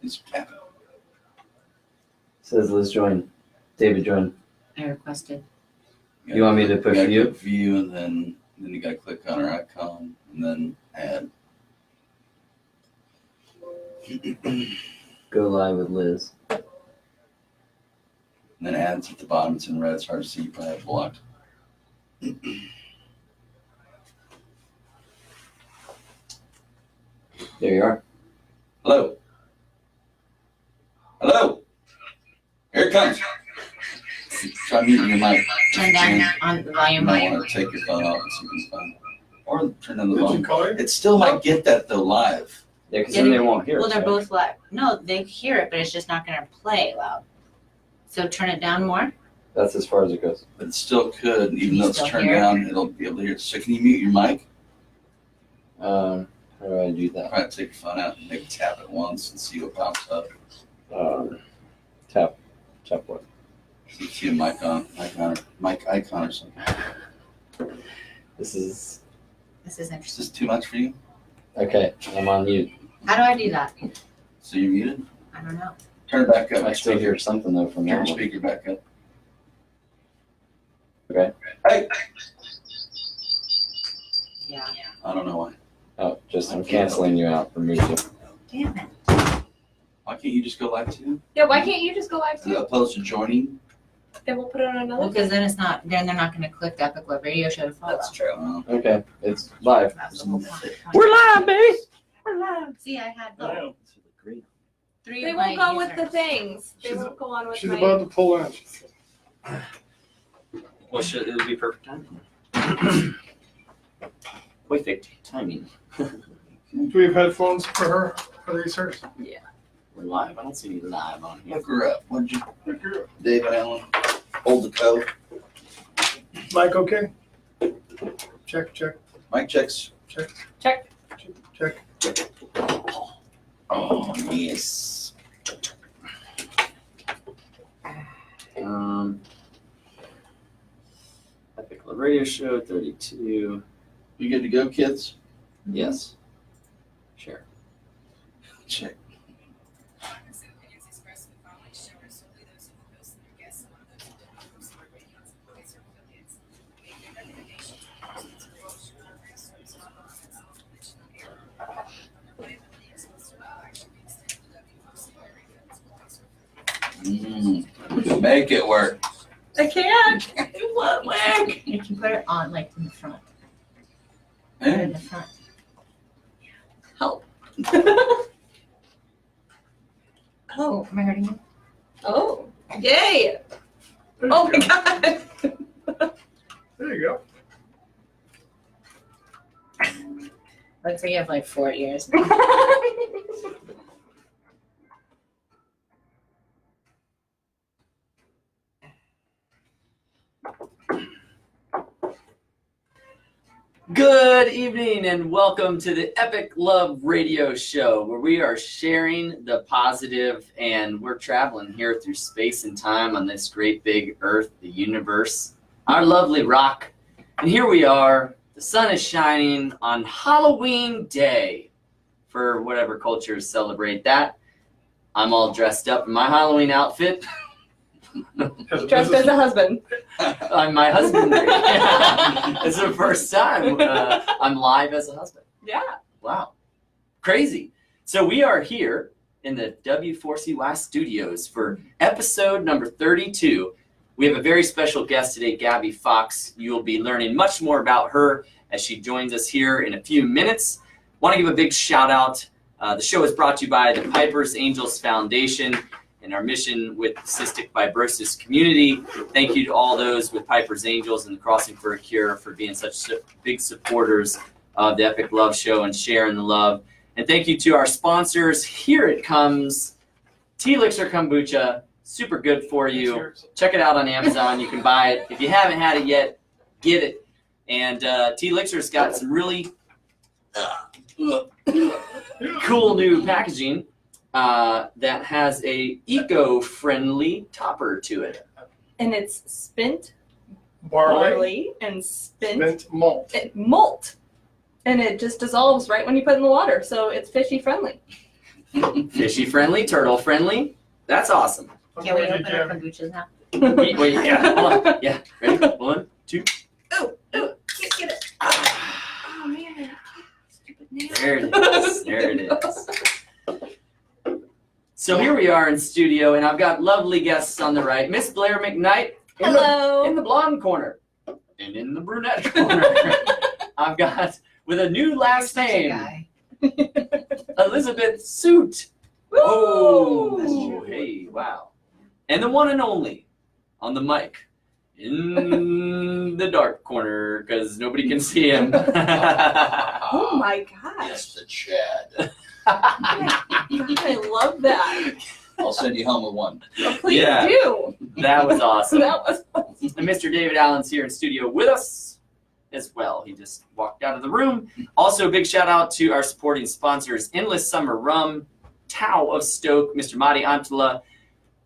Just tap it. Says Liz join. David join. I requested. You want me to push you? view? View, and then you got to click on her icon, and then add. Go live with Liz. And then ads at the bottom. It's in red. It's hard to see. You probably have it blocked. There you are. Hello. Hello. Here it comes. Try muting your mic. Turn down on the You volume. might want to take your phone off and see if you can find it. Or turn down the Did you volume. call her? It still might get that though live. Yeah, because then they won't hear Well, us, they're right? both live. No, they hear it, but it's just not going to play loud. So turn it down more. That's as far as it goes. But it still could, even you though it's still turned hear it? down, it'll be able to hear it. So can you mute your mic? How do I do that? Try to take your phone out and maybe tap it once and see what pops up. Tap what? See a mic icon or something. This is This is Is interesting. this too much for you? okay. I'm on mute. How do I do that? So you're muted? I don't know. Turn it back up. I still hear something though from Turn that your one. speaker back up. Okay. Hey! Yeah. I don't know why. Oh, just I'm canceling you out. Remove you. Damn it. Why can't you just go live too? Yeah, why can't you just go live As too? opposed to joining? Then we'll put it on Well, another. because then it's not. Then they're not going to click the Epic Love Radio show to follow. That's true. Okay, it's live. That's the whole point. We're live, baby. We're live. See, I had the three They of my won't go with the users. things. They She's- won't go on with She's my. about to pull in. Well, it would be perfect timing. Perfect timing. Do we have headphones for her? For these hers? We're live. I don't see any live on here. Look her up. What'd you, Look here. David Allen? Hold the code. Mic okay? Check, check, Mic checks. Check. check. Oh, yes. Epic Love Radio Show 32. You good to go, kids? Yes. Sure. Check. Make it work. I can't. What work? You can put it on like in the front. Put it in the front. Help. Oh, am I hurting you? Oh, yay. Oh my God. There you go. Looks like you have like 4 ears. Good evening and welcome to the Epic Love Radio Show, where we are sharing the positive and we're traveling here through space and time on this great big earth, the universe, our lovely rock. And here we are, the sun is shining on Halloween Day for whatever cultures celebrate that. I'm all dressed up in my Halloween outfit. Dressed as a husband. I'm my husband. It's the first time I'm live as a husband. Yeah. Wow. Crazy. So we are here in the W4CY studios for episode number 32. We have a very special guest today, Gabby Fox. You'll be learning much more about her as she joins us here in a few minutes. Want to give a big shout out. The show is brought to you by the Piper's Angels Foundation and our mission with the cystic fibrosis community. Thank you to all those with Piper's Angels and the Crossing for a Cure for being such big supporters of the Epic Love Show and sharing the love. And thank you to our sponsors. Here it comes, T-Lixer Kombucha, super good for you. Check it out on Amazon. You can buy it. If you haven't had it yet, get it. And T-Lixer's got some really cool new packaging that has a eco-friendly topper to it. And it's spent Barley, barley and spent mint malt. malt. And it just dissolves right when you put it in the water. So it's fishy friendly. Fishy friendly, turtle friendly. That's awesome. Can we open our kombuchas now? Wait, yeah, hold on. Yeah, ready? 1, 2. Oh, get it. Ah, Oh man. Stupid nail. there it is. There it is. So here we are in studio, and I've got lovely guests on the right. Miss Blair McKnight Hello. in the blonde corner, and in the brunette corner, I've got with a new last name, Guy. Elizabeth Suit. Woo! Oh, hey, wow. And the one and only on the mic in the dark corner because nobody can see him. Oh my gosh. Mr. Chad. I love that. I'll send you home with one. Oh, please Yeah. do. That was awesome. That was And Mr. David Allen's here in studio with us as well. He just walked out of the room. Also, a big shout out to our supporting sponsors, Endless Summer Rum, Tao of Stoke, Mr. Madi Antala,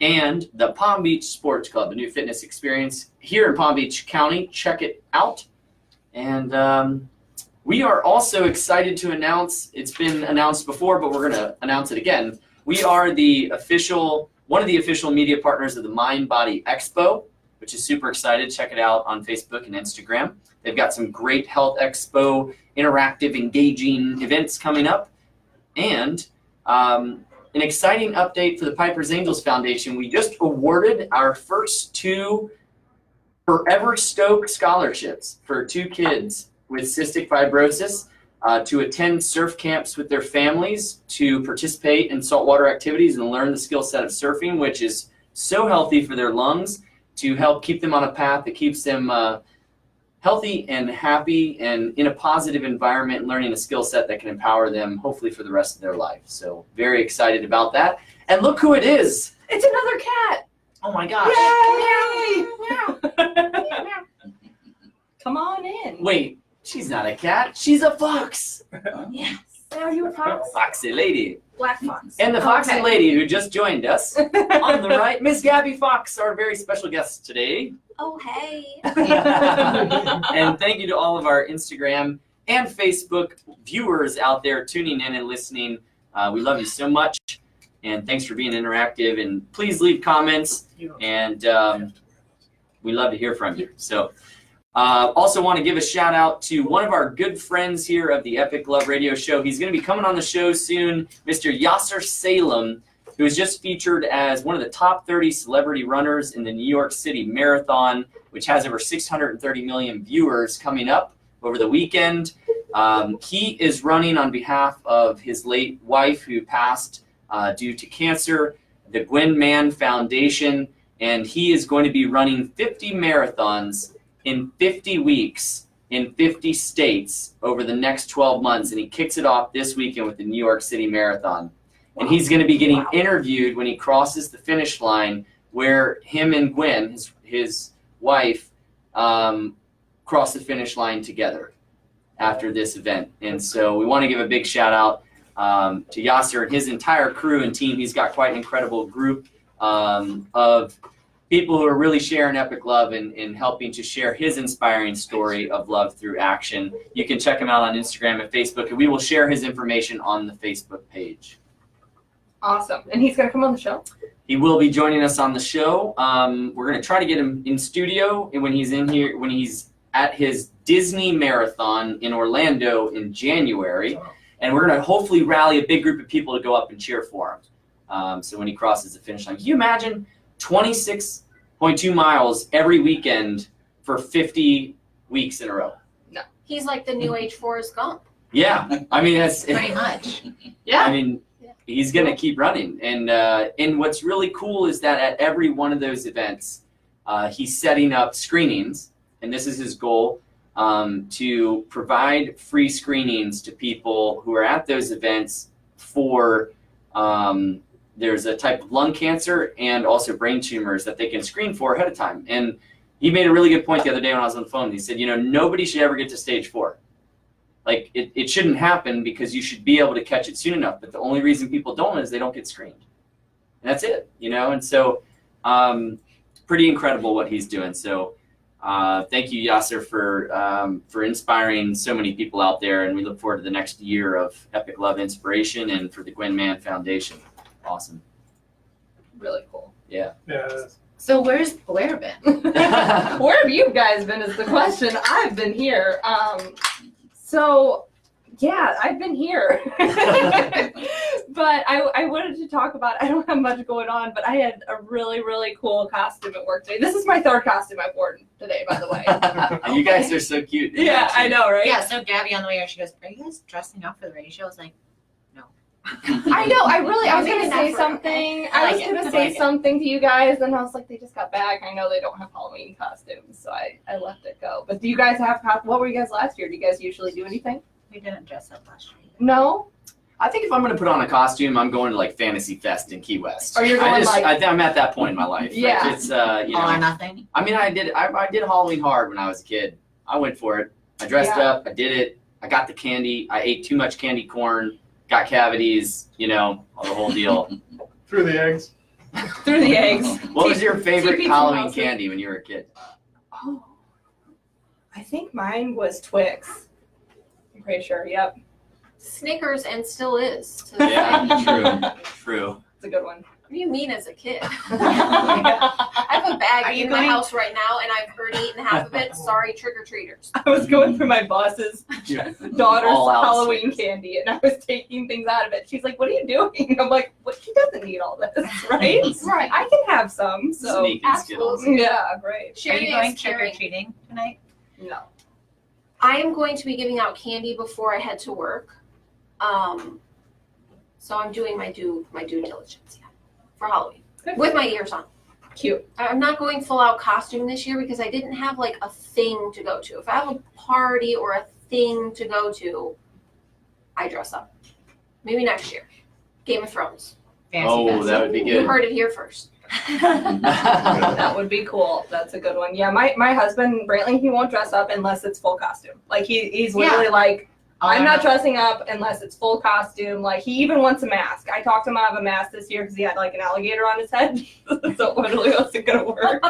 and the Palm Beach Sports Club, a new fitness experience here in Palm Beach County. Check it out. And we are also excited to announce, it's been announced before, but we're going to announce it again. We are one of the official media partners of the Mind Body Expo, which is super excited. Check it out on Facebook and Instagram. They've got some great Health Expo, interactive, engaging events coming up. And an exciting update for the Piper's Angels Foundation. We just awarded our first 2 Forever Stoke scholarships for 2 kids with cystic fibrosis to attend surf camps with their families, to participate in saltwater activities and learn the skill set of surfing, which is so healthy for their lungs, to help keep them on a path that keeps them healthy and happy and in a positive environment, learning a skill set that can empower them hopefully for the rest of their life. So very excited about that. And look who it is. It's another cat. Oh my gosh. Yay! Come on in. Wait, she's not a cat. She's a fox. Yes. Are you a fox? Foxy lady. Black fox. And the foxy Okay. lady who just joined us on the right, Miss Gabby Fox, our very special guest today. Oh, hey. And thank you to all of our Instagram and Facebook viewers out there tuning in and listening. We love you so much. And thanks for being interactive. And please leave comments. And we love to hear from you. So also want to give a shout out to one of our good friends here of the Epic Love Radio Show. He's going to be coming on the show soon, Mr. Yasser Salem, who was just featured as one of the top 30 celebrity runners in the New York City Marathon, which has over 630 million viewers coming up over the weekend. He is running on behalf of his late wife who passed due to cancer, the Gwen Mann Foundation, and he is going to be running 50 marathons in 50 weeks in 50 states over the next 12 months, and he kicks it off this weekend with the New York City Marathon. And he's going to be getting interviewed when he crosses the finish line, where him and Gwen, his wife, cross the finish line together after this event. And so we want to give a big shout out to Yasser and his entire crew and team. He's got quite an incredible group of people who are really sharing epic love and helping to share his inspiring story of love through action. You can check him out on Instagram and Facebook, and we will share his information on the Facebook page. Awesome. And he's going to come on the show? He will be joining us on the show. We're going to try to get him in studio and when he's in here, when he's at his Disney Marathon in Orlando in January. And we're going to hopefully rally a big group of people to go up and cheer for him. So when he crosses the finish line, can you imagine 26.2 miles every weekend for 50 weeks in a row? No. He's like the new age Forrest Gump. Yeah. I mean, that's Pretty much. Yeah. I mean, he's going to keep running. And what's really cool is that at every one of those events, he's setting up screenings, and this is his goal, to provide free screenings to people who are at those events for there's a type of lung cancer and also brain tumors that they can screen for ahead of time. And he made a really good point the other day when I was on the phone. He said, nobody should ever get to stage 4. Like, it shouldn't happen because you should be able to catch it soon enough. But the only reason people don't is they don't get screened. And that's it, And so pretty incredible what he's doing. So thank you, Yasser, for inspiring so many people out there. And we look forward to the next year of Epic Love Inspiration and for the Gwen Mann Foundation. Awesome. Really cool. Yeah. So where's Blair been? Where have you guys been is the question. I've been here. So yeah, I've been here. But I wanted to talk about, I don't have much going on, but I had a really, really cool costume at work today. This is my third costume I've worn today, by the way. You guys are so cute. Yeah, I know, right? Yeah, so Gabby on the way here, she goes, are you guys dressing up for the radio show? I was like, no. I know, I was Making gonna an say effort, something. I I like was it. gonna I say like it. something to you guys, and I was like, they just got back. I know they don't have Halloween costumes, so I let it go. But do you guys have, what were you guys last year? Do you guys usually do anything? We didn't dress up last year. No? I think if I'm going to put on a costume, I'm going to like Fantasy Fest in Key West. Or you're going I'm at that point in my life. Yeah. Like, it's you All or know. nothing. I mean, I did Halloween hard when I was a kid. I went for it. I dressed Yeah. up. I did it. I got the candy. I ate too much candy corn. Got cavities. You know, the whole deal. Through the eggs. Through the eggs. What was your favorite TP Halloween mostly. candy when you were a kid? Oh, I think mine was Twix. I'm pretty sure, yep. Snickers and still is. To this day. Yeah, true. It's a good one. What do you mean as a kid? Yeah. I have a Are bag you in my going- house right now, and I've already eaten half of it. Sorry, trick-or-treaters. I was going through my boss's daughter's All out Halloween Snickers. candy, and I was taking things out of it. She's like, "What are you doing?" I'm like, "What? She doesn't need all this, right? Right. I can have some." So Sneaking Skittles. absolutely. yeah, right. Are Sharing you going is caring. trick-or-treating tonight? No. I am going to be giving out candy before I head to work. So I'm doing my due diligence, yeah, for Halloween with my ears on. Cute. I'm not going full out costume this year because I didn't have like a thing to go to. If I have a party or a thing to go to, I dress up. Maybe next year. Game of Thrones. Fancy Oh, Fest. that would be You good. heard it here first. That would be cool. That's a good one. Yeah, my husband Brantley, he won't dress up unless it's full costume. Like he's literally like, All I'm or not nothing. dressing up unless it's full costume. Like he even wants a mask. I talked him out of a mask this year because he had like an alligator on his head, so it literally wasn't gonna work.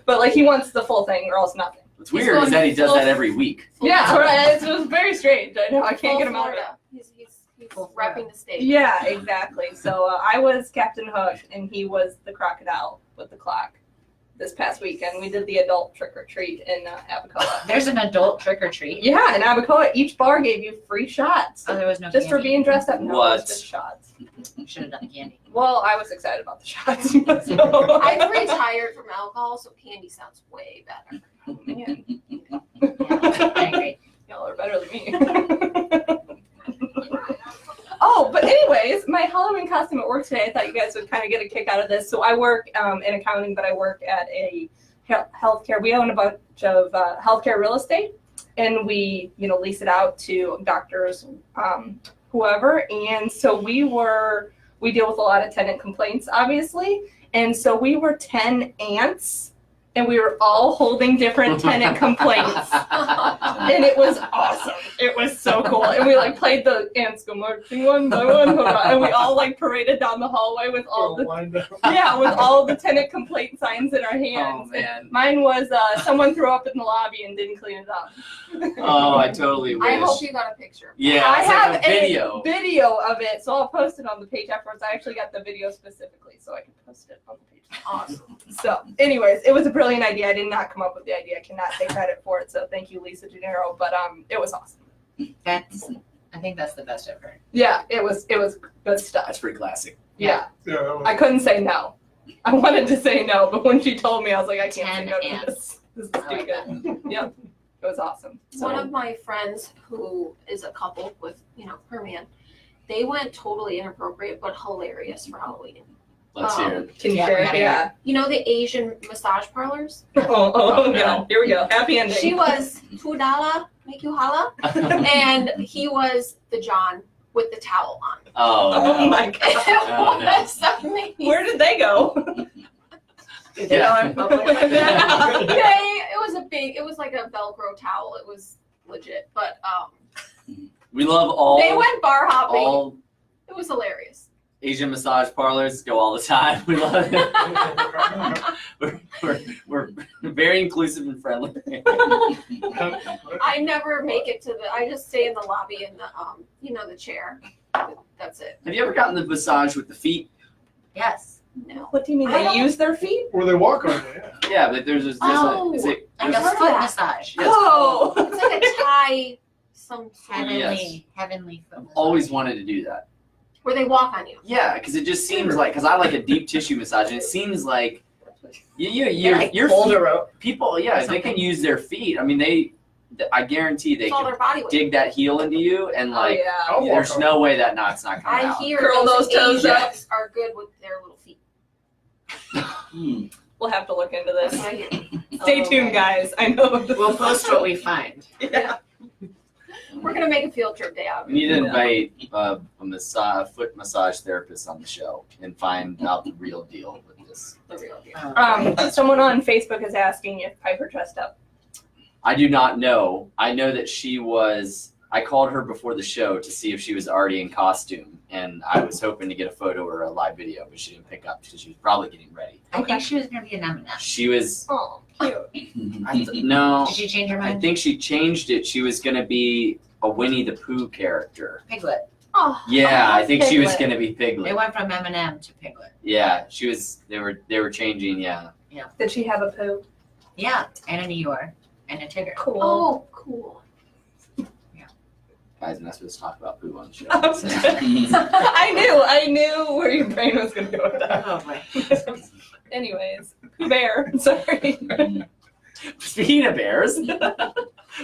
But like he wants the full thing or else nothing. What's weird is that he does that every week. Yeah, right. It was very strange. I know. I can't Full get him out of it. Florida. He's Full repping the state. Yeah, exactly. So I was Captain Hook and he was the crocodile with the clock. This past weekend, we did the adult trick or treat in Abacoa. There's an adult trick-or-treat. Yeah, in Abacoa, each bar gave you free shots. Oh, there was no Just for candy. being dressed up. No, it What? was just shots. Should have done the candy. Well, I was excited about the shots. So. I've retired from alcohol, so candy sounds way better. Man. I agree. Y'all are better than me. Oh, but anyways, my Halloween costume at work today, I thought you guys would kind of get a kick out of this. So I work in accounting, but I work at a healthcare. We own a bunch of healthcare real estate, and we, lease it out to doctors, whoever. And so we deal with a lot of tenant complaints, obviously. And so we were 10 ants. And we were all holding different tenant complaints. And it was awesome. It was so cool. And we played the ants go marching one by one. And we all paraded down the hallway with all the lined up. with all the tenant complaint signs in our hands. Oh, man. Mine was someone threw up in the lobby and didn't clean it up. Oh, I totally wish. I hope you got a picture. Yeah, I it's have like a video. video of it, so I'll post it on the page afterwards. I actually got the video specifically, so I can post it on the page. Awesome. So, anyways, it was a brilliant idea. I did not come up with the idea. I cannot take credit for it. So, thank you, Lisa Gennaro. But it was awesome. I think that's the best I've heard. Yeah, it was good stuff. That's pretty classic. Yeah, Yeah, that was. I couldn't say no. I wanted to say no, but when she told me, I was like, I can't say 10 no to ants. this. This is I too like good. Yep, it was awesome. One of my friends who is a couple with, her man, they went totally inappropriate but hilarious for Halloween. Let's hear it. Can you Yeah, share it? right. Yeah. You know the Asian massage parlors? Oh, no. no. Here we go. Happy ending. She was $2, make you holla. And he was the John with the towel on. Oh no. my It god. Oh, no. was amazing. Where did they go? Did they go in public? It was like a Velcro towel. It was legit. But We love all they went bar hopping. all It was hilarious. Asian massage parlors. Go all the time. We love it. we're very inclusive and friendly. I never make it to I just stay in the lobby in the the chair. That's it. Have you ever gotten the massage with the feet? Yes. No. What do you mean? I They don't- use their feet? Where they walk on it, yeah. Yeah, but there's Oh, is it, Like there's a heard foot that. massage. Yes. Oh. It's like a Thai, some sort of, Heavenly, heavenly foot massage. always wanted to do that. where they walk on you. Yeah, because it just seems like, because I like a deep tissue massage, and it seems like Like your hold feet, a rope. people, yeah, or they can something. use their feet. I mean, I guarantee they It's all can their body weight. dig that heel into you, and like, yeah. I'll walk there's on no way that knot's not coming I out. hear Curl those those toes up. Asians are good with their little feet. Hmm. We'll have to look into That's this. what I hear. Stay Oh, tuned, okay. guys. I know. We'll post what we find. Yeah. We're gonna make a field trip day out of We need to it. invite a foot massage therapist on the show and find out the real deal with this. The real deal. Someone on Facebook is asking if Piper dressed up. I do not know. I know that she was. I called her before the show to see if she was already in costume, and I was hoping to get a photo or a live video, but she didn't pick up because she was probably getting ready. I think she was gonna be an M&M. She was. Oh, cute. No, Did she change her I mind? think she changed it. She was going to be a Winnie the Pooh character. Piglet. Oh, Yeah, I think she was Piglet. going to be They Piglet. went from M&M to Piglet. Yeah, she was. They were changing. Yeah. Did she have a poo? Yeah, and a Eeyore and a Tigger. Cool. Oh, cool. Guys, I'm not supposed to talk about Pooh on the show. I knew where your brain was gonna go with that. Oh boy. Anyways, bear. Sorry. Speaking of bears,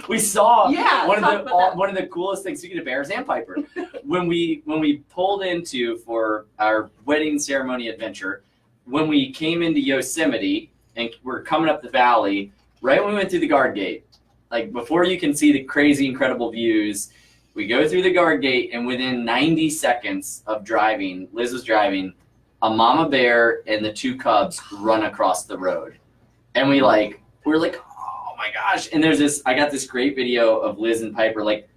we saw Yeah, one talk of the about that. one of the coolest things. Speaking of bears and Piper, when we pulled into for our wedding ceremony adventure, when we came into Yosemite and we're coming up the valley, right when we went through the guard gate, like before you can see the crazy incredible views, we go through the guard gate, and within 90 seconds of driving, Liz was driving, a mama bear and the two cubs run across the road, and we're like, oh my gosh! And I got this great video of Liz and Piper, like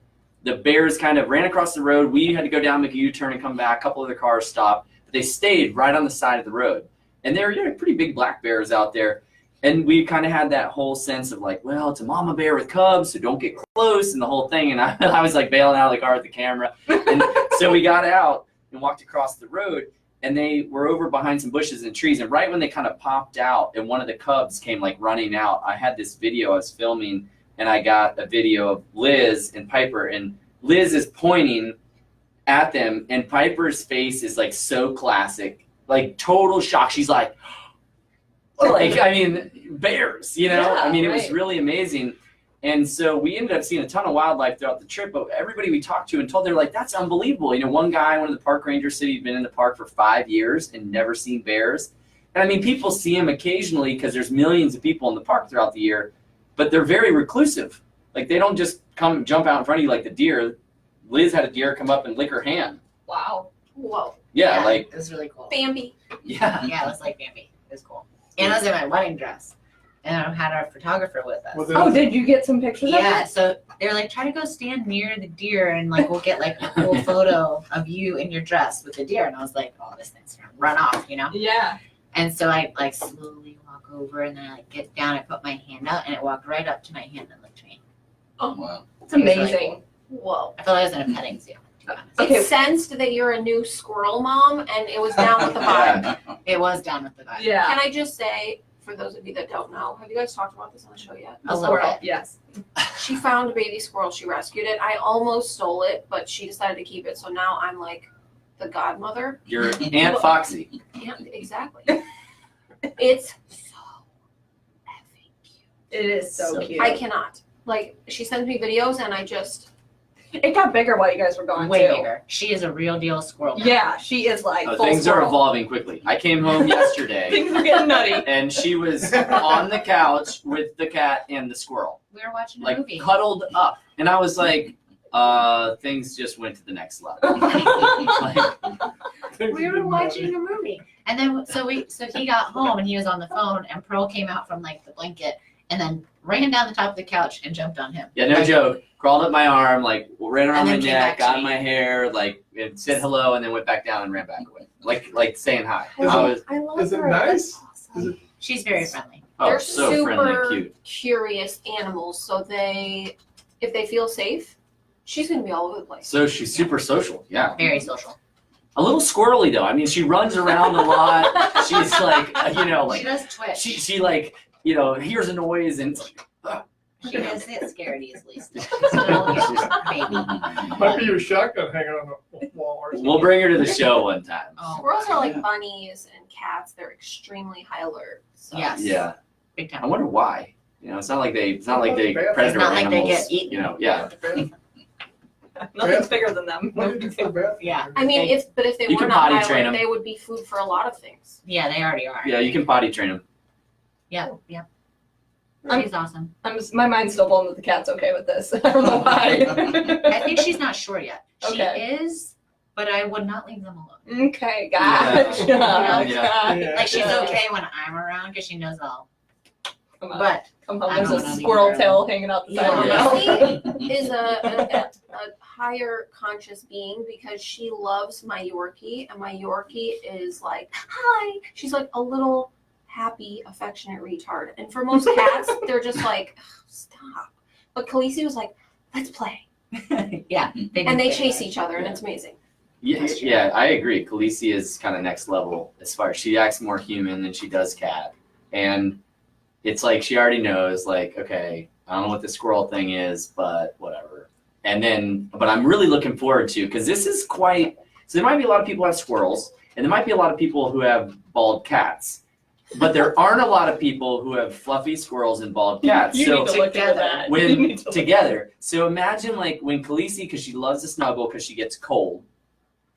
the bears kind of ran across the road. We had to go down, make a U-turn, and come back. A couple other cars stopped, but they stayed right on the side of the road, and there were pretty big black bears out there. And we kind of had that whole sense of like, well, it's a mama bear with cubs, so don't get close, and the whole thing. And I was like bailing out of the car with the camera. And so we got out and walked across the road, and they were over behind some bushes and trees. And right when they kind of popped out and one of the cubs came like running out, I had this video I was filming, and I got a video of Liz and Piper, and Liz is pointing at them, and Piper's face is like so classic, like total shock. She's like, I mean, bears, you know? Yeah, I mean, it was right. really amazing. And so we ended up seeing a ton of wildlife throughout the trip, but everybody we talked to and told, they're like, that's unbelievable. You know, one guy, one of the park rangers said he'd been in the park for 5 years and never seen bears. And I mean, people see them occasionally because there's millions of people in the park throughout the year, but they're very reclusive. Like, they don't just come jump out in front of you like the deer. Liz had a deer come up and lick her hand. Wow. Whoa. Yeah, like, it was really cool. Bambi. yeah. Yeah, it was like Bambi. It was cool. And I was in my wedding dress. And I had our photographer with us. Was it- Oh, did you get some pictures Yeah, of it? so they were like, try to go stand near the deer and like we'll get like a cool photo of you in your dress with the deer. And I was like, oh, this thing's gonna run off, you know? Yeah. And so I like slowly walk over and then I like get down, I put my hand out and it walked right up to my hand and licked me. Wow. It's amazing. Whoa. I felt like I was in a petting zoo, to be honest. Okay. It sensed that you're a new squirrel mom, and it was down with the vibe. Yeah. It was down with the vibe. Yeah. Can I just say, for those of you that don't know, have you guys talked about this on the show yet? A little Squirrel. bit. Yes. She found a baby squirrel. She rescued it. I almost stole it, but she decided to keep it. So now I'm like the godmother. Your Aunt Foxy. Yeah, exactly. It's so effing cute. It is so, So cute. I cannot. Like, she sends me videos, and I just. It got bigger while you guys were gone Way too. bigger. She is a real deal squirrel. now. Yeah, she is like full Things are squirrel. evolving quickly. I came home yesterday, Things are getting nutty. and she was on the couch with the cat and the squirrel, We were watching a like movie. cuddled up. And I was like, things just went to the next level. Like, We were watching a movie. And then so he got home and he was on the phone and Pearl came out from like the blanket and then ran down the top of the couch and jumped on him. yeah, no joke. Crawled up my arm, like ran around And my then came neck, back to got me. in my hair, like and said hello, and then went back down and ran back away, like saying hi. Is I was I love Is it her. nice? That's awesome. She's very friendly. They're so friendly and super cute. curious animals, so if they feel safe, she's gonna be all over the place. So she's super social. Yeah. Very social. A little squirrely though. I mean, she runs around a lot. She's like, She does twitch. she like, hears a noise and it's like, She does get scared easily. Still. She's just a baby. Might be your shotgun hanging on the wall or something. we'll bring her to the show one time. Oh, Squirrels are like bunnies and cats. They're extremely high alert. So. Yes. Yeah. Big I time. wonder why. It's not like they predator It's not like they animals. get eaten. Yeah. Nothing's bigger than them. What do you do for the bathroom? Yeah. I mean, They- if they You were can not potty high train alert, 'em. they would be food for a lot of things. Yeah, they already are. Yeah, you can potty train them. Yep. Yep. I'm- She's awesome. My mind's still blown that the cat's okay with this. I don't know why. I think she's not sure yet. She Okay. is, but I would not leave them alone. Okay, gotcha. Yeah. Yeah. Like she's Yeah. okay when I'm around because she knows I'll. Come on. But Come home, I there's don't a wanna leave squirrel her tail alone. hanging out the side of her Yeah. mouth. Is a higher conscious being because she loves my Yorkie, and my Yorkie is like, hi. She's like a little happy, affectionate retard. And for most cats, they're just like, stop. But Khaleesi was like, let's play. yeah, And they chase each other, and it's amazing. Yeah, I agree. Khaleesi is kind of next level as far as she acts more human than she does cat. And it's like she already knows, like, okay, I don't know what the squirrel thing is, but whatever. But I'm really looking forward to, because this is quite, so there might be a lot of people who have squirrels, and there might be a lot of people who have bald cats. But there aren't a lot of people who have fluffy squirrels and bald cats. You So need to look into together. that. You when need to look- together. So imagine like when Khaleesi, because she loves to snuggle because she gets cold,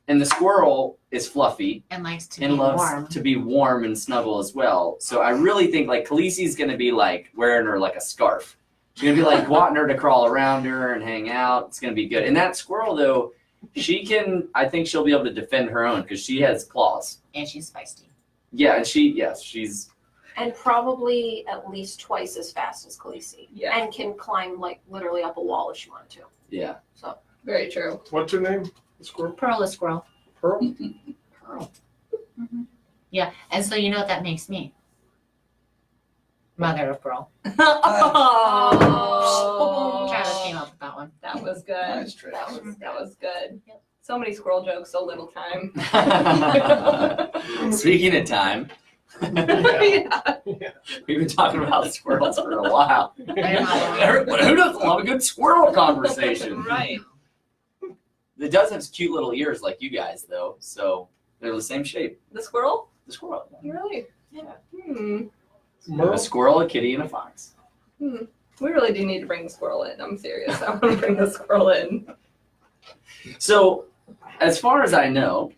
and the squirrel is fluffy and likes to and be loves warm. to be warm and snuggle as well. So I really think like Khaleesi's gonna be like wearing her like a scarf. She's gonna be like wanting her to crawl around her and hang out. It's gonna be good. And that squirrel though, I think she'll be able to defend her own because she has claws. And she's feisty. Yeah, and she's And probably at least twice as fast as Khaleesi. Yeah. And can climb like literally up a wall if she wanted to. yeah. Very true. What's her name? The squirrel? Pearl the squirrel. Pearl? Pearl. Yeah, and so you know what that makes me? Mother of Pearl. Oh. Travis came up with that one. That was good. Nice trick. That was good. Yep. So many squirrel jokes, so little time. Speaking of time, Yeah. we've been talking about squirrels for a while. I But who doesn't love a good squirrel conversation? Right. It does have cute little ears like you guys, though. So they're the same shape. The squirrel? The squirrel. Really? Yeah. Hmm. A Merle? squirrel, a kitty, and a fox. We really do need to bring the squirrel in. I'm serious. I want to bring the squirrel in. So, as far as I know,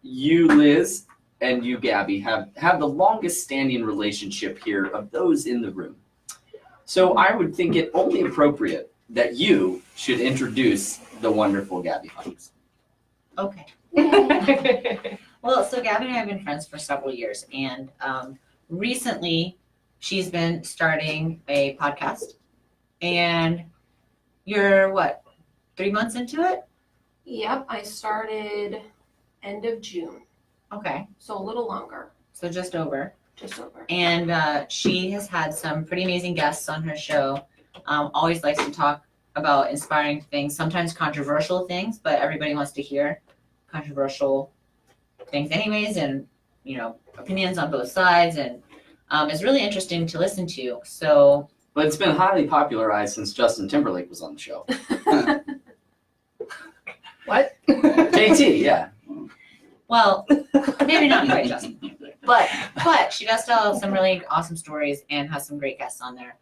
you, Liz, and you, Gabby, have the longest standing relationship here of those in the room. So I would think it only appropriate that you should introduce the wonderful Gabby Fox. Okay. Well, so Gabby and I have been friends for several years, and recently she's been starting a podcast. And you're what, 3 months into it? Yep, I started end of June. Okay, So a little longer. so just over. Just over. And she has had some pretty amazing guests on her show. Always likes to talk about inspiring things, sometimes controversial things, but everybody wants to hear controversial things anyways, and opinions on both sides, and it's really interesting to listen to. So But it's been highly popularized since Justin Timberlake was on the show. What? JT, yeah. well, maybe not quite Justin, but she does tell some really awesome stories and has some great guests on there.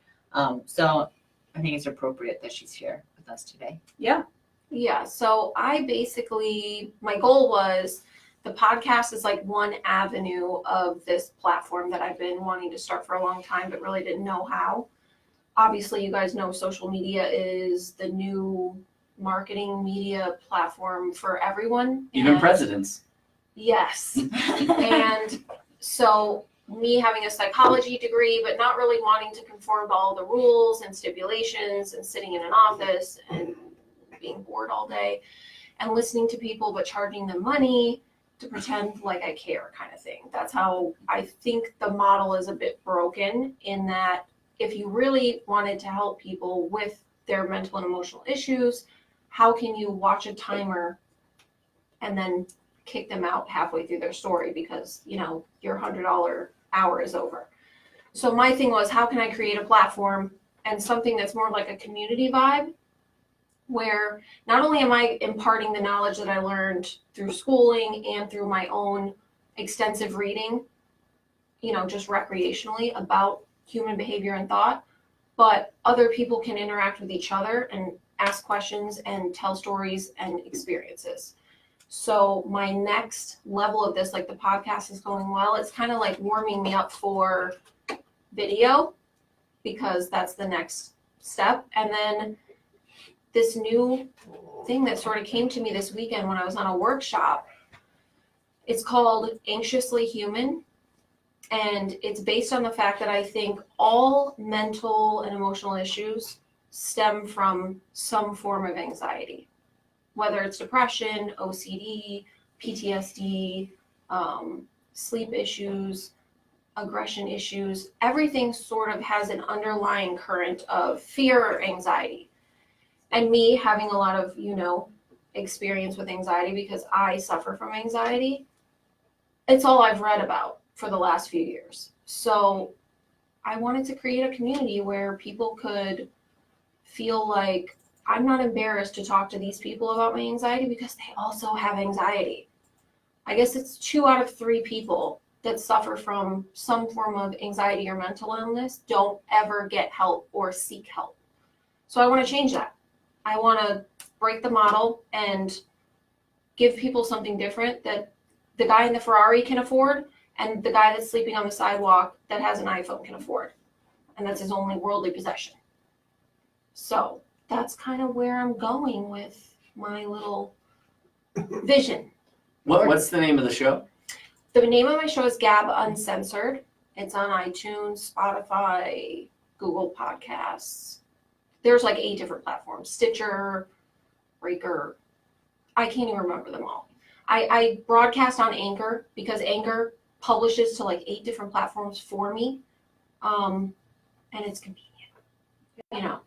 So I think it's appropriate that she's here with us today. Yeah, so my goal was the podcast is like one avenue of this platform that I've been wanting to start for a long time, but really didn't know how. Obviously, you guys know social media is the new marketing media platform for everyone. Even and- presidents. Yes. And so me having a psychology degree, but not really wanting to conform to all the rules and stipulations and sitting in an office and being bored all day and listening to people, but charging them money to pretend like I care kind of thing. That's how I think the model is a bit broken, in that if you really wanted to help people with their mental and emotional issues, how can you watch a timer and then kick them out halfway through their story because, you know, your $100 hour is over. So my thing was, how can I create a platform and something that's more like a community vibe where not only am I imparting the knowledge that I learned through schooling and through my own extensive reading, you know, just recreationally about human behavior and thought, but other people can interact with each other and ask questions and tell stories and experiences. So my next level of this, like the podcast is going well, it's kind of like warming me up for video because that's the next step. And then this new thing that sort of came to me this weekend when I was on a workshop, it's called Anxiously Human. And it's based on the fact that I think all mental and emotional issues stem from some form of anxiety, whether it's depression, OCD, PTSD, sleep issues, aggression issues. Everything sort of has an underlying current of fear or anxiety. And me having a lot of, you know, experience with anxiety because I suffer from anxiety, it's all I've read about for the last few years. So I wanted to create a community where people could feel like I'm not embarrassed to talk to these people about my anxiety because they also have anxiety. I guess it's 2 out of 3 people that suffer from some form of anxiety or mental illness don't ever get help or seek help. So I want to change that. I want to break the model and give people something different that the guy in the Ferrari can afford and the guy that's sleeping on the sidewalk that has an iPhone can afford. And that's his only worldly possession. So that's kind of where I'm going with my little vision. What's the name of the show? The name of my show is Gab Uncensored. It's on iTunes, Spotify, Google Podcasts. There's like 8 different platforms. Stitcher, Breaker. I can't even remember them all. I broadcast on Anchor because Anchor publishes to like 8 different platforms for me. And it's convenient, you know.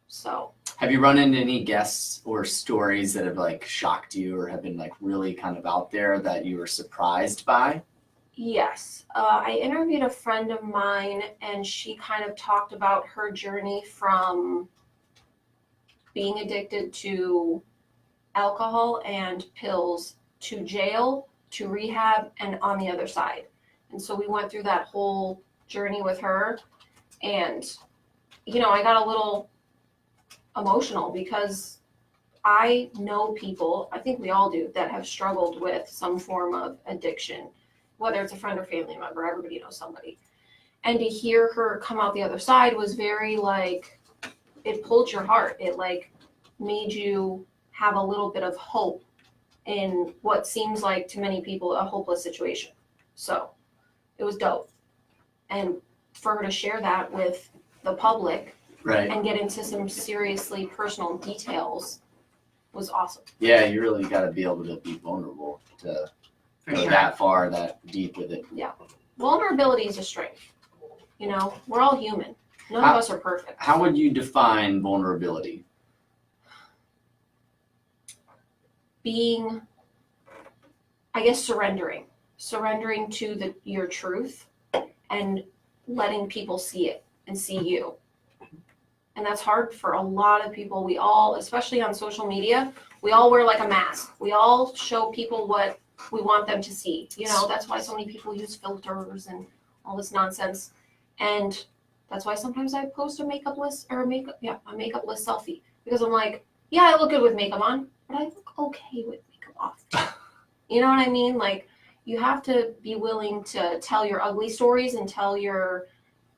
So. Have you run into any guests or stories that have like shocked you or have been like really kind of out there that you were surprised by? Yes. I interviewed a friend of mine and she kind of talked about her journey from being addicted to alcohol and pills to jail to rehab and on the other side. And so we went through that whole journey with her and, you know, I got a little emotional because I know people, I think we all do, that have struggled with some form of addiction, whether it's a friend or family member, everybody knows somebody. And to hear her come out the other side was very like, it pulled your heart. It like made you have a little bit of hope in what seems like to many people a hopeless situation. So it was dope. And for her to share that with the public Right. and get into some seriously personal details was awesome. Yeah, you really got to be able to be vulnerable to For go sure. that far, that deep with it. Vulnerability is a strength. You know, we're all human. None of us are perfect. How would you define vulnerability? Being, I guess, surrendering to your truth and letting people see it and see you. And that's hard for a lot of people. We all, especially on social media, we all wear like a mask. We all show people what we want them to see. You know, that's why so many people use filters and all this nonsense. And that's why sometimes I post a makeup list or a makeup list selfie because I'm like, yeah, I look good with makeup on, but I look okay with makeup off. You know what I mean? Like, you have to be willing to tell your ugly stories and tell your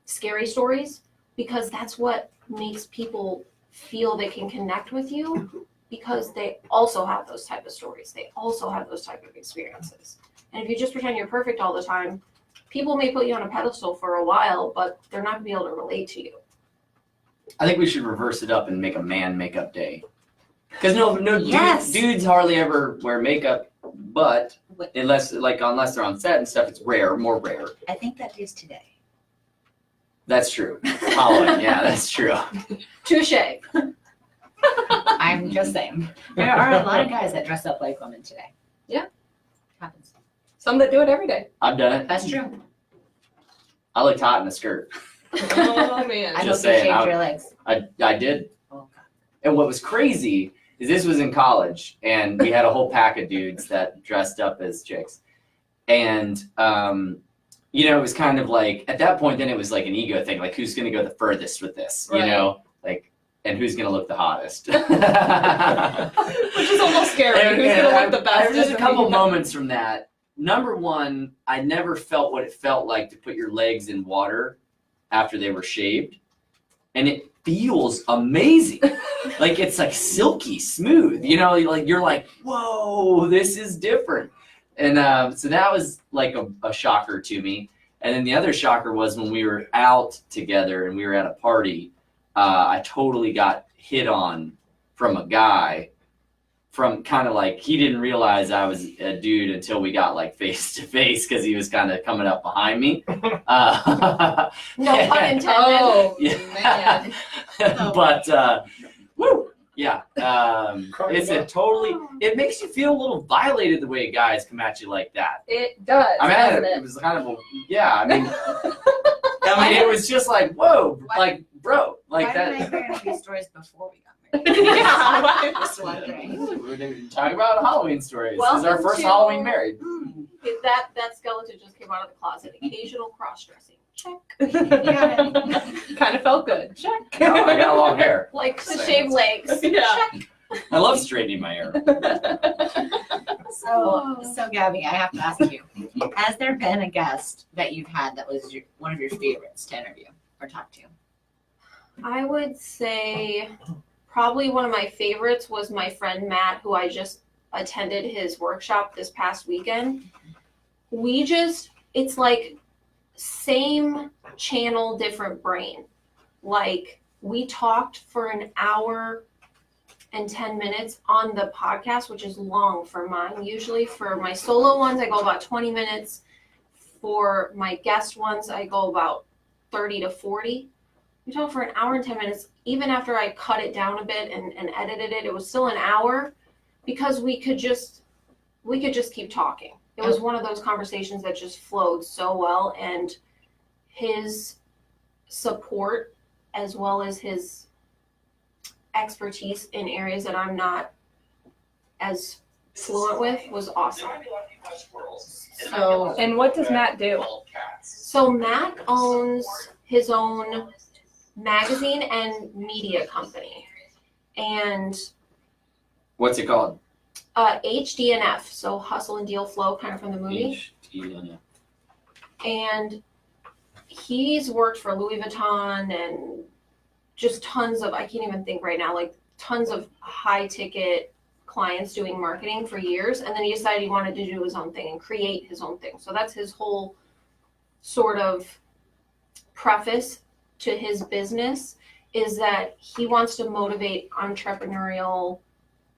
scary stories because that's what makes people feel they can connect with you because they also have those type of stories. They also have those type of experiences. And if you just pretend you're perfect all the time, people may put you on a pedestal for a while, but they're not going to be able to relate to you. I think we should reverse it up and make a man makeup day. Because Yes. dudes hardly ever wear makeup, but unless they're on set and stuff, it's more rare. I think that is today. That's true. Halloween, yeah, that's true. Touche. I'm just saying. There are a lot of guys that dress up like women today. Yeah. Happens. Some that do it every day. I've done it. That's true. I looked hot in a skirt. Oh man. I hope Just you saying, shaved your legs. I did. Oh, And what was crazy is this was in college, and we had a whole pack of dudes that dressed up as chicks. And, you know, it was kind of like, at that point, then it was like an ego thing, like who's going to go the furthest with this, you Right. know? Like, and who's going to look the hottest? Which is almost scary. Who's gonna look the best? There's a couple moments from that. Number one, I never felt what it felt like to put your legs in water after they were shaved. And it feels amazing. Like it's like silky smooth, you know, like you're like, whoa, this is different. And so that was like a shocker to me. And then the other shocker was when we were out together and we were at a party, I totally got hit on from a guy from kind of like, he didn't realize I was a dude until we got like face to face because he was kind of coming up behind me. No pun intended. Oh Yeah. man. But woo, yeah, it's a totally. It makes you feel a little violated the way guys come at you like that. It does. I mean, doesn't it was kind of a, yeah. I mean, it was just like whoa, like bro, like Why that. didn't I hear any of these stories before we got married? Yeah. Just wondering. We're gonna talk about Halloween stories. This is our Welcome first to- Halloween married. That skeleton just came out of the closet. Occasional cross-dressing. Check. Kind of felt good. Check. Oh, I got long hair. Like to Same. shave legs. Yeah. Check. I love straightening my hair. So Gabby, I have to ask you, has there been a guest that you've had that was one of your favorites to interview or talk to? I would say probably one of my favorites was my friend Matt, who I just attended his workshop this past weekend. It's like same channel, different brain. Like we talked for an hour and 10 minutes on the podcast, which is long for mine. Usually for my solo ones, I go about 20 minutes. For my guest ones, I go about 30 to 40. We talked for an hour and 10 minutes. Even after I cut it down a bit and edited it, it was still an hour because we could just keep talking. It was one of those conversations that just flowed so well, and his support as well as his expertise in areas that I'm not as fluent with was awesome. So, And what does Matt do? so Matt owns his own magazine and media company, and What's it called? HDNF, so Hustle and Deal Flow, kind of from the movie. And he's worked for Louis Vuitton and just tons of, I can't even think right now, like tons of high ticket clients doing marketing for years. And then he decided he wanted to do his own thing and create his own thing. So that's his whole sort of preface to his business, is that he wants to motivate entrepreneurial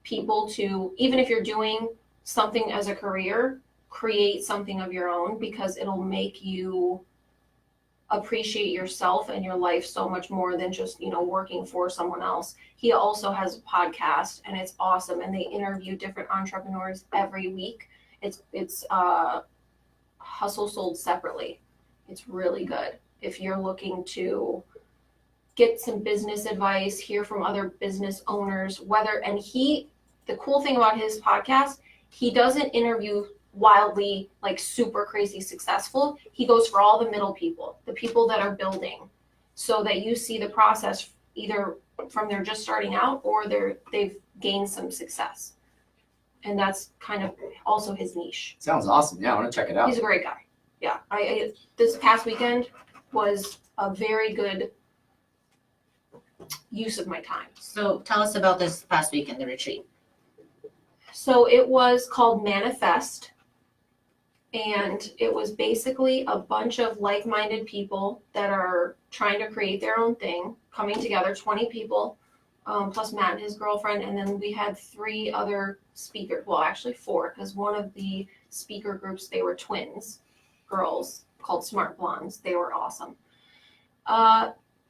people to, even if you're doing something as a career, create something of your own, because it'll make you appreciate yourself and your life so much more than just, working for someone else. He also has a podcast, and it's awesome, and they interview different entrepreneurs every week. It's Hustle Sold Separately. It's really good if you're looking to get some business advice, hear from other business owners, the cool thing about his podcast, he doesn't interview wildly, like super crazy successful. He goes for all the middle people, the people that are building, so that you see the process either from they're just starting out or they've gained some success. And that's kind of also his niche. Sounds awesome. Yeah, I want to check it out. He's a great guy. Yeah, I this past weekend was a very good use of my time. So tell us about this past weekend, the retreat. So it was called Manifest, and it was basically a bunch of like-minded people that are trying to create their own thing, coming together, 20 people, plus Matt and his girlfriend, and then we had 3 other speakers, well, actually 4, because one of the speaker groups, they were twins, girls, called Smart Blondes. They were awesome.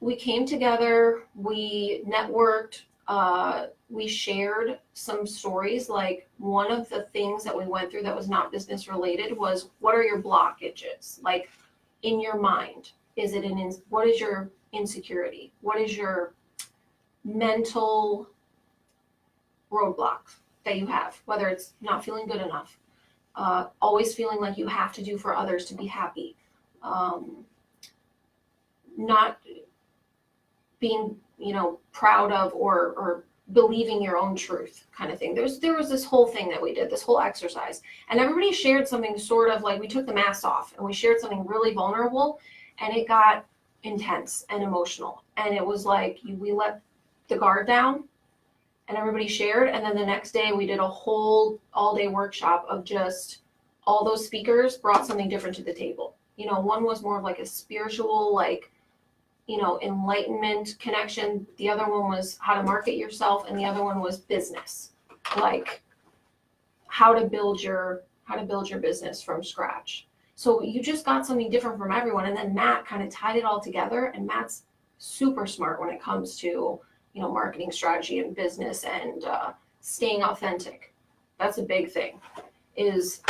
We came together, we networked, We shared some stories. Like one of the things that we went through that was not business related was, what are your blockages? Like in your mind, what is your insecurity? What is your mental roadblocks that you have? Whether it's not feeling good enough, always feeling like you have to do for others to be happy, not being, proud of or believing your own truth kind of thing. There was this whole thing that we did, this whole exercise, and everybody shared something sort of like, we took the mask off and we shared something really vulnerable, and it got intense and emotional. And it was like we let the guard down and everybody shared. And then the next day we did a whole all-day workshop of just all those speakers brought something different to the table. One was more of like a spiritual, like, enlightenment connection. The other one was how to market yourself, and the other one was business, like how to build your business from scratch. So you just got something different from everyone. And then Matt kind of tied it all together, and Matt's super smart when it comes to, marketing strategy and business and staying authentic. That's a big thing, is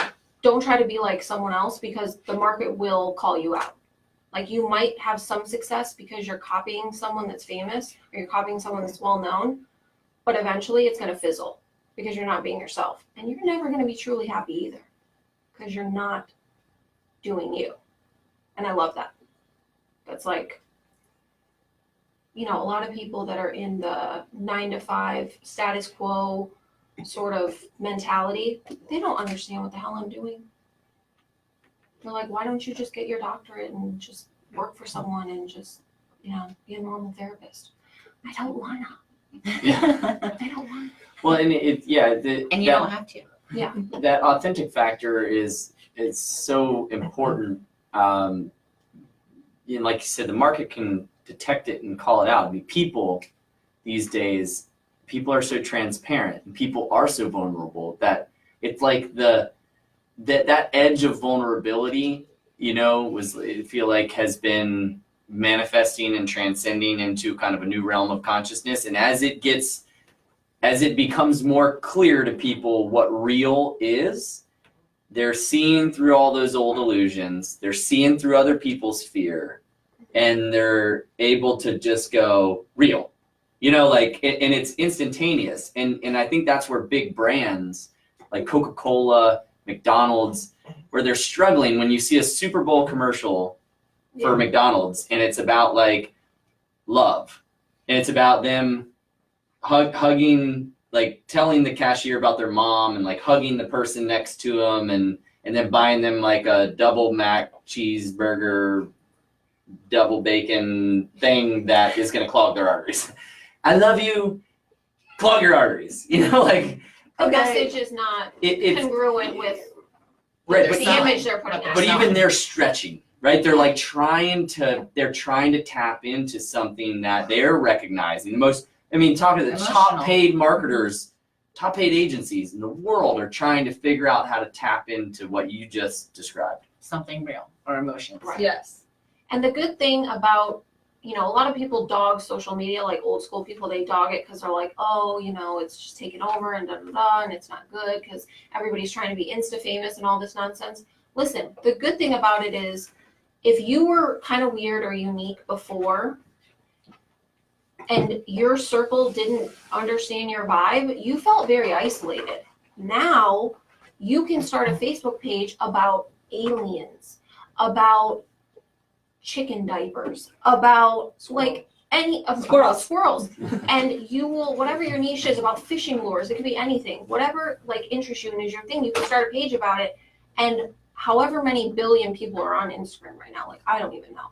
don't try to be like someone else, because the market will call you out. Like you might have some success because you're copying someone that's famous, or you're copying someone that's well known, but eventually it's going to fizzle because you're not being yourself. And you're never going to be truly happy either, because you're not doing you. And I love that. That's like, a lot of people that are in the 9-to-5 status quo sort of mentality, they don't understand what the hell I'm doing. They're like, why don't you just get your doctorate and just work for someone and just, be a normal therapist? I don't wanna. Yeah. I don't want. Well, and and you don't have to. Yeah. That authentic factor is so important. Like you said, the market can detect it and call it out. I mean, people these days, people are so transparent and people are so vulnerable that it's like that edge of vulnerability, I feel like has been manifesting and transcending into kind of a new realm of consciousness. And as it becomes more clear to people what real is, they're seeing through all those old illusions, they're seeing through other people's fear, and they're able to just go real, and it's instantaneous. And I think that's where big brands like Coca-Cola, McDonald's, where they're struggling when you see a Super Bowl commercial for McDonald's, and it's about like love, and it's about them hugging, like telling the cashier about their mom, and like hugging the person next to them, and then buying them like a double mac cheeseburger, double bacon thing that is going to clog their arteries. I love you, clog your arteries. The message is not congruent with right, the image they're putting out. But even they're stretching, right? They're like trying to tap into something that they're recognizing. Talking to the top paid marketers, top paid agencies in the world are trying to figure out how to tap into what you just described. Something real or emotions. Right. Yes. And the good thing about, a lot of people dog social media, like old school people, they dog it because they're like, oh, it's just taken over and and it's not good because everybody's trying to be Insta famous and all this nonsense. Listen, the good thing about it is, if you were kind of weird or unique before and your circle didn't understand your vibe, you felt very isolated. Now you can start a Facebook page about aliens, about chicken diapers, about like squirrels, and you will, whatever your niche is, about fishing lures, it could be anything, whatever like interests you and is your thing, you can start a page about it. And however many billion people are on Instagram right now, like I don't even know,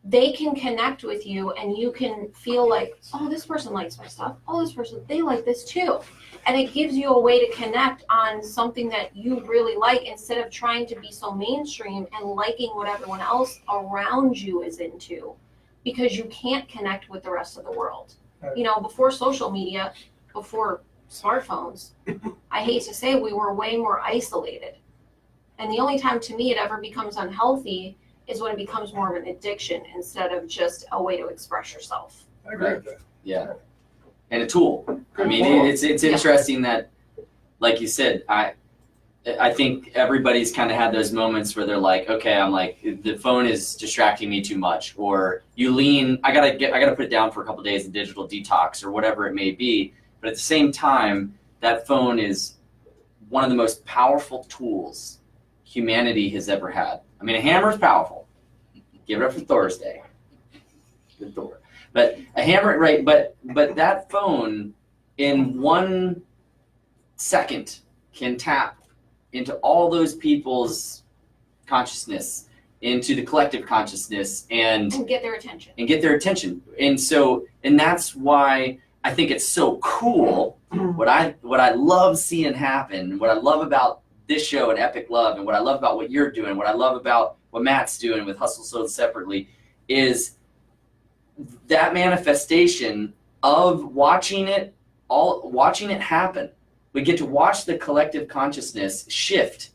they can connect with you, and you can feel like, oh, this person likes my stuff, oh, this person, they like this too. And it gives you a way to connect on something that you really like, instead of trying to be so mainstream and liking what everyone else around you is into, because you can't connect with the rest of the world. Before social media, before smartphones, I hate to say, we were way more isolated. And the only time to me it ever becomes unhealthy is when it becomes more of an addiction instead of just a way to express yourself. I agree with that. Yeah. and a tool. I mean, it's interesting that, like you said, I think everybody's kind of had those moments where they're like, okay, I'm like, the phone is distracting me too much, or you lean, I gotta put it down for a couple of days in digital detox or whatever it may be. But at the same time, that phone is one of the most powerful tools humanity has ever had. I mean, a hammer is powerful. Give it up for Thursday. Good Thor. But a hammer, right? But that phone in 1 second can tap into all those people's consciousness, into the collective consciousness, and get their attention. And that's why I think it's so cool. What I love seeing happen, what I love about this show and Epic Love, and what I love about what you're doing, what I love about what Matt's doing with Hustle Sold Separately, is that manifestation of watching it happen. We get to watch the collective consciousness shift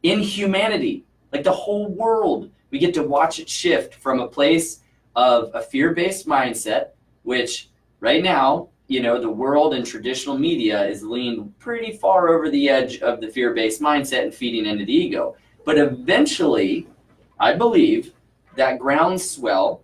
in humanity, like the whole world. We get to watch it shift from a place of a fear-based mindset, which right now, you know, the world and traditional media is leaned pretty far over the edge of the fear-based mindset and feeding into the ego. But eventually, I believe that groundswell,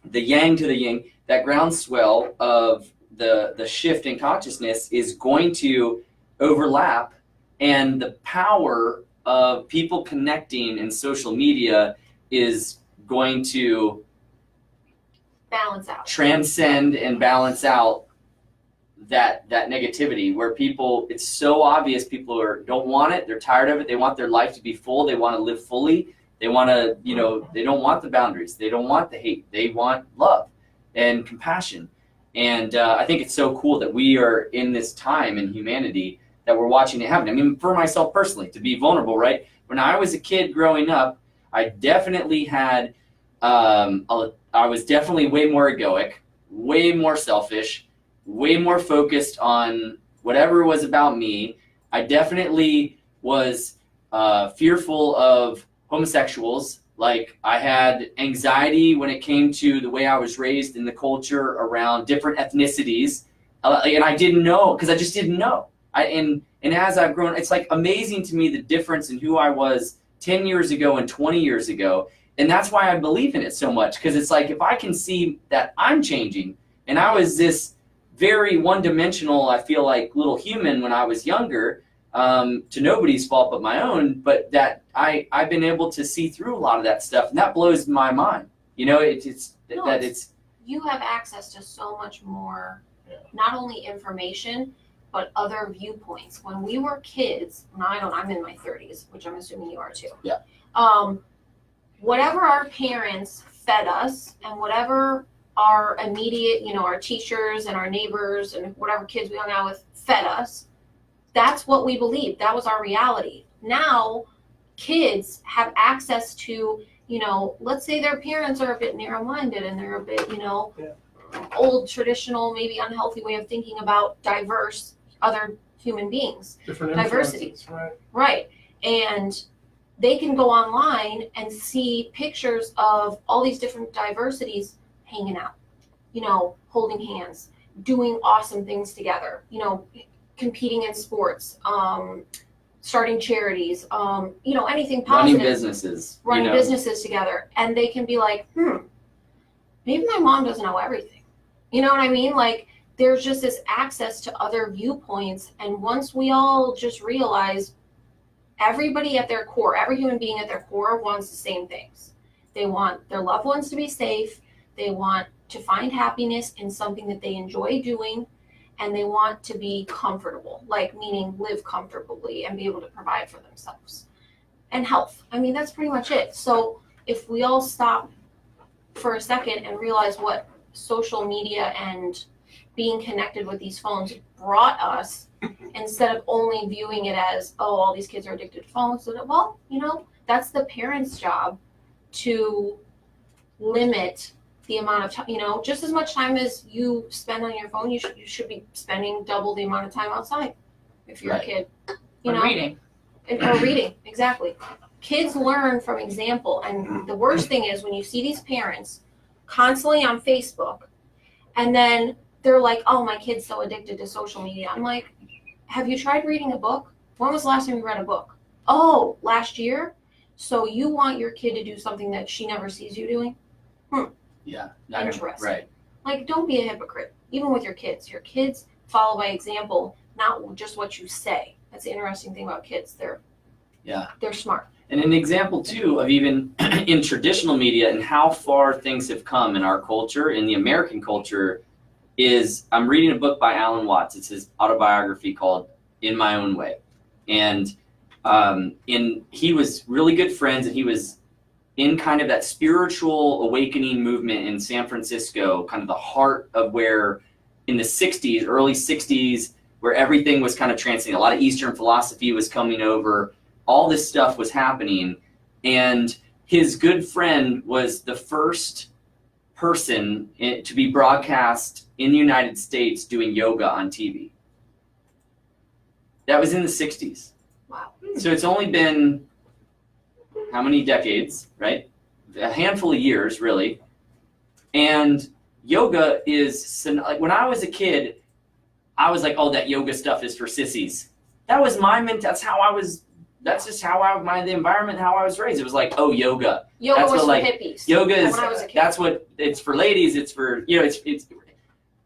the yang to the yin, that groundswell of the shift in consciousness is going to overlap, and the power of people connecting in social media is going to balance out, transcend and balance out that negativity, where people, it's so obvious people don't want it, they're tired of it, they want their life to be full, they want to live fully, they want to, you know, they don't want the boundaries, they don't want the hate, they want love and compassion. And I think it's so cool that we are in this time in humanity that we're watching it happen. I mean, for myself personally, to be vulnerable, right? When I was a kid growing up, I definitely had, I was definitely way more egoic, way more selfish, way more focused on whatever was about me. I definitely was fearful of homosexuals. Like, I had anxiety when it came to the way I was raised in the culture around different ethnicities. And I didn't know, because I just didn't know. And as I've grown, it's like amazing to me the difference in who I was 10 years ago and 20 years ago. And that's why I believe in it so much, because it's like, if I can see that I'm changing, and I was this very one-dimensional, I feel like, little human when I was younger, to nobody's fault but my own, but that I've been able to see through a lot of that stuff, and that blows my mind. You know, you have access to so much more, not only information, but other viewpoints. When we were kids, I'm in my 30s, which I'm assuming you are too. Yeah. Whatever our parents fed us, and whatever our immediate, you know, our teachers and our neighbors and whatever kids we hung out with fed us, that's what we believed. That was our reality. Now, kids have access to, you know, let's say their parents are a bit narrow-minded and they're a bit, you know, old, traditional, maybe unhealthy way of thinking about diverse other human beings. Different Diversity. influences, right? Right. And they can go online and see pictures of all these different diversities hanging out, you know, holding hands, doing awesome things together, you know, competing in sports, starting charities, you know, anything positive. Running businesses together. And they can be like, maybe my mom doesn't know everything. You know what I mean? Like, there's just this access to other viewpoints. And once we all just realize everybody at their core, every human being at their core wants the same things. They want their loved ones to be safe. They want to find happiness in something that they enjoy doing. And they want to be comfortable, like meaning live comfortably and be able to provide for themselves. And health. I mean, that's pretty much it. So if we all stop for a second and realize what social media and being connected with these phones brought us, instead of only viewing it as, oh, all these kids are addicted to phones. So that, well, you know, that's the parents' job to limit the amount of time, you know, just as much time as you spend on your phone, you should be spending double the amount of time outside if you're a kid. You know, reading. Or reading, exactly. Kids learn from example, and the worst thing is when you see these parents constantly on Facebook, and then they're like, oh, my kid's so addicted to social media. I'm like, have you tried reading a book? When was the last time you read a book? Oh, last year? So you want your kid to do something that she never sees you doing? Yeah. Interesting. Right. Like, don't be a hypocrite, even with your kids. Your kids follow by example, not just what you say. That's the interesting thing about kids. They're smart. And an example too of even in traditional media and how far things have come in our culture, in the American culture, is I'm reading a book by Alan Watts. It's his autobiography called In My Own Way. And he was really good friends, and he was in kind of that spiritual awakening movement in San Francisco, kind of the heart of where in the 60s, early 60s, where everything was kind of transcending. A lot of Eastern philosophy was coming over. All this stuff was happening. And his good friend was the first person to be broadcast in the United States doing yoga on TV. That was in the 60s. Wow. So it's only been how many decades, right? A handful of years, really. And yoga is, like, when I was a kid, I was like, oh, that yoga stuff is for sissies. That was my that's just how the environment, how I was raised. It was like, oh, yoga. Yoga That's was what, for like, hippies. Yoga is, when I was a kid. that's what, it's for ladies, it's for, it's,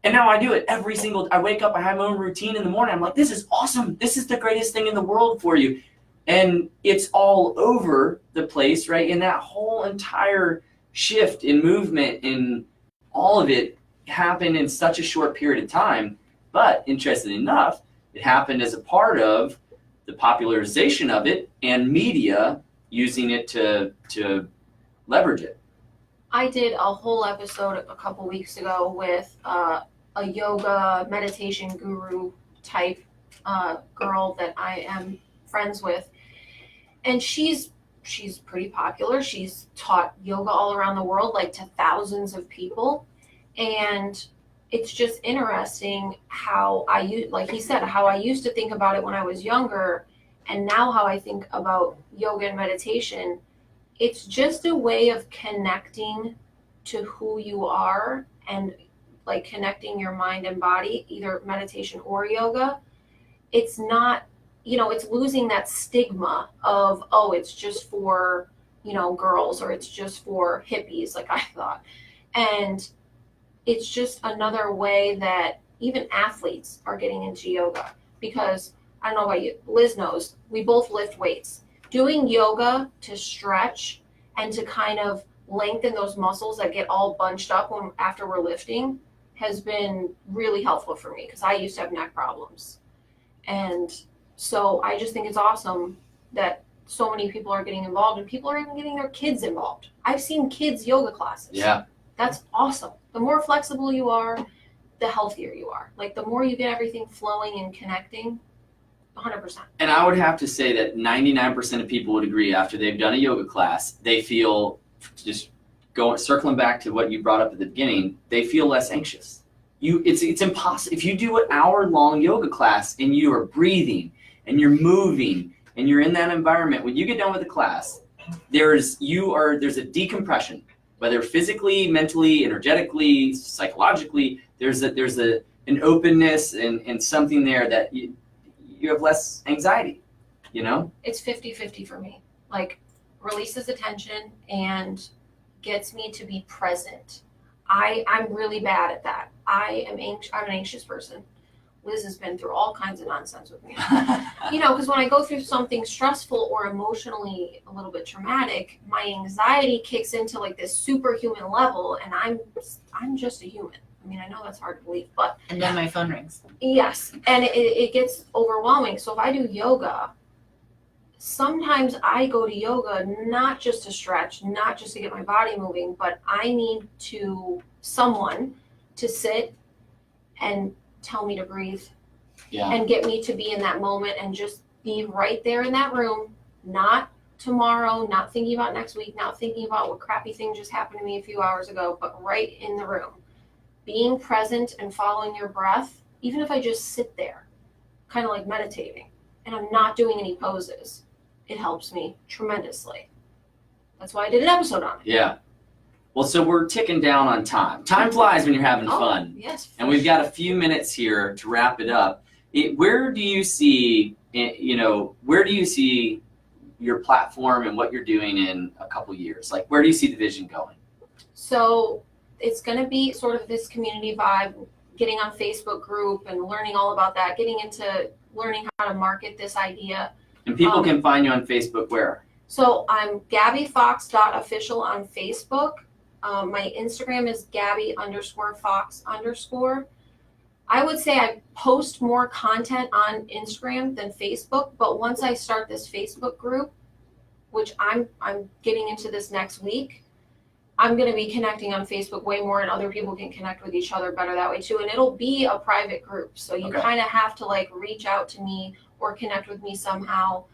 and now I do it every single, I wake up, I have my own routine in the morning. I'm like, this is awesome. This is the greatest thing in the world for you. And it's all over the place, right? And that whole entire shift in movement and all of it happened in such a short period of time. But interestingly enough, it happened as a part of the popularization of it and media using it to leverage it. I did a whole episode a couple weeks ago with a yoga meditation guru type girl that I am friends with, and she's pretty popular. She's taught yoga all around the world, like to thousands of people, and it's just interesting how like he said, how I used to think about it when I was younger, and now how I think about yoga and meditation. It's just a way of connecting to who you are and like connecting your mind and body, either meditation or yoga. It's not, it's losing that stigma of, oh, it's just for, girls, or it's just for hippies, like I thought. And it's just another way that even athletes are getting into yoga, because I don't know about you, Liz knows, we both lift weights. Doing yoga to stretch and to kind of lengthen those muscles that get all bunched up after we're lifting has been really helpful for me, because I used to have neck problems. And so I just think it's awesome that so many people are getting involved, and people are even getting their kids involved. I've seen kids' yoga classes. Yeah. That's awesome. The more flexible you are, the healthier you are. Like, the more you get everything flowing and connecting, 100%. And I would have to say that 99% of people would agree after they've done a yoga class, they feel, just circling back to what you brought up at the beginning, they feel less anxious. It's impossible. If you do an hour-long yoga class and you are breathing and you're moving and you're in that environment, when you get done with the class, there's a decompression, whether physically, mentally, energetically, psychologically. There's an openness and something there that you have less anxiety, It's 50-50 for me. Like, releases the tension and gets me to be present. I'm really bad at that. I'm an anxious person. Liz has been through all kinds of nonsense with me. Because when I go through something stressful or emotionally a little bit traumatic, my anxiety kicks into like this superhuman level, and I'm just a human. I mean, I know that's hard to believe, but... And then my phone rings. Yes, and it gets overwhelming. So if I do yoga, sometimes I go to yoga not just to stretch, not just to get my body moving, but I need someone to sit and tell me to breathe. Yeah. And get me to be in that moment and just be right there in that room, not tomorrow, not thinking about next week, not thinking about what crappy thing just happened to me a few hours ago, but right in the room. Being present and following your breath, even if I just sit there, kind of like meditating, and I'm not doing any poses, it helps me tremendously. That's why I did an episode on it. Yeah. Well, so we're ticking down on time. Time flies when you're having fun. Yes. And we've got a few minutes here to wrap it up. Where do you see, where do you see your platform and what you're doing in a couple years? Like, where do you see the vision going? So it's going to be sort of this community vibe, getting on Facebook group and learning all about that, getting into learning how to market this idea. And people can find you on Facebook where? So I'm GabbyFox.official on Facebook. My Instagram is Gabby_Fox_. I would say I post more content on Instagram than Facebook, but once I start this Facebook group, which I'm getting into this next week, I'm going to be connecting on Facebook way more, and other people can connect with each other better that way too. And it'll be a private group, so you kind of have to like reach out to me or connect with me somehow.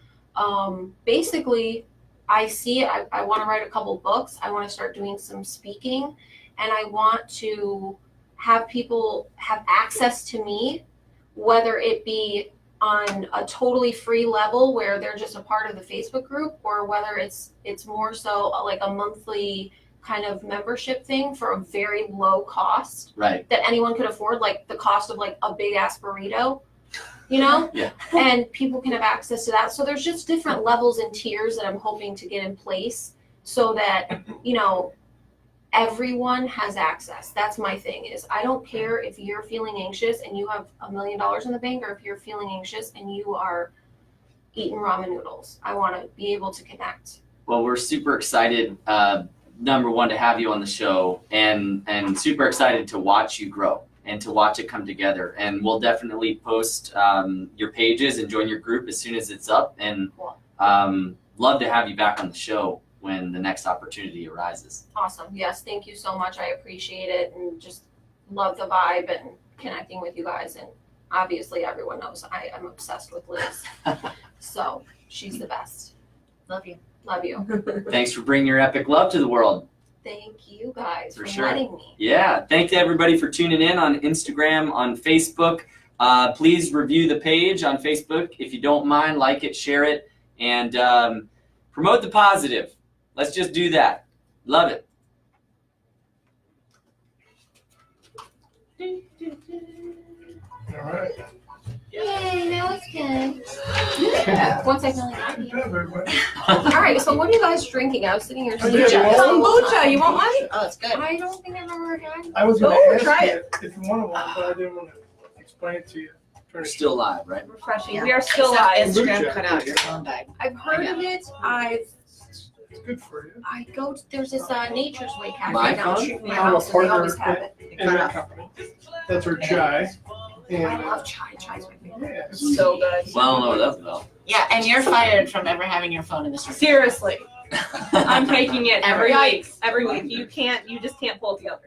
Basically, I see it. I want to write a couple books. I want to start doing some speaking, and I want to have people have access to me, whether it be on a totally free level where they're just a part of the Facebook group, or whether it's more so like a monthly kind of membership thing for a very low cost Right. that anyone could afford, like the cost of like a big ass burrito, Yeah. and people can have access to that. So there's just different levels and tiers that I'm hoping to get in place so that, everyone has access. That's my thing is I don't care if you're feeling anxious and you have $1 million in the bank, or if you're feeling anxious and you are eating ramen noodles. I want to be able to connect. Well, we're super excited, number one, to have you on the show, and super excited to watch you grow and to watch it come together. And we'll definitely post your pages and join your group as soon as it's up. And love to have you back on the show when the next opportunity arises. Awesome. Yes, thank you so much. I appreciate it, and just love the vibe and connecting with you guys. And obviously everyone knows I am obsessed with Liz. So she's the best. Love you. Love you. Thanks for bringing your epic love to the world. Thank you guys For for sure. letting me. Yeah, thanks to everybody for tuning in on Instagram, on Facebook. Please review the page on Facebook. If you don't mind, like it, share it, and promote the positive. Let's just do that. Love it. All right. Yay, now it's good. Yeah. Once I finally got Good here. job, everybody. All right, so what are you guys drinking? I was sitting here. I did. Kombucha, you want one? Oh, it's good. I don't think I've ever had. I was going Oh, to ask try you if you wanted one, but I didn't want to explain it to you. We're still live, right? Refreshing. Yeah. We are still Except live. Instagram Kombucha. cut out, your phone died. I've heard of it. It's good for you. I go to, there's this Nature's Way cafe My down the phone? street from my I'm a house, and they partner always have it. in that company. That's our chai. And I love chai. Chai's my favorite. yeah, it's So good. Well, I don't know what that's about. Yeah, and you're fired from ever having your phone in this room. Seriously, I'm taking it every week. Yikes. Every week. You just can't pull it together.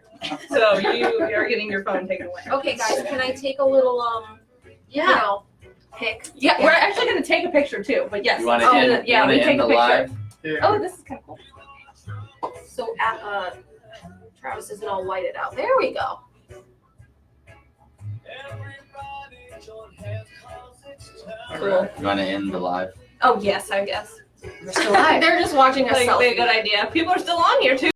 So you're getting your phone taken away. Okay, guys, can I take a little pic? Yeah, we're actually gonna take a picture too. But yes. You want to Oh, end, yeah, we take end a the picture. live? yeah. Oh, this is kind of cool. So Travis isn't all whited out. There we go. Cool. You want to end the live? Oh yes, I guess. We're still live. They're just watching us Like, a selfie. good idea. People are still on here too.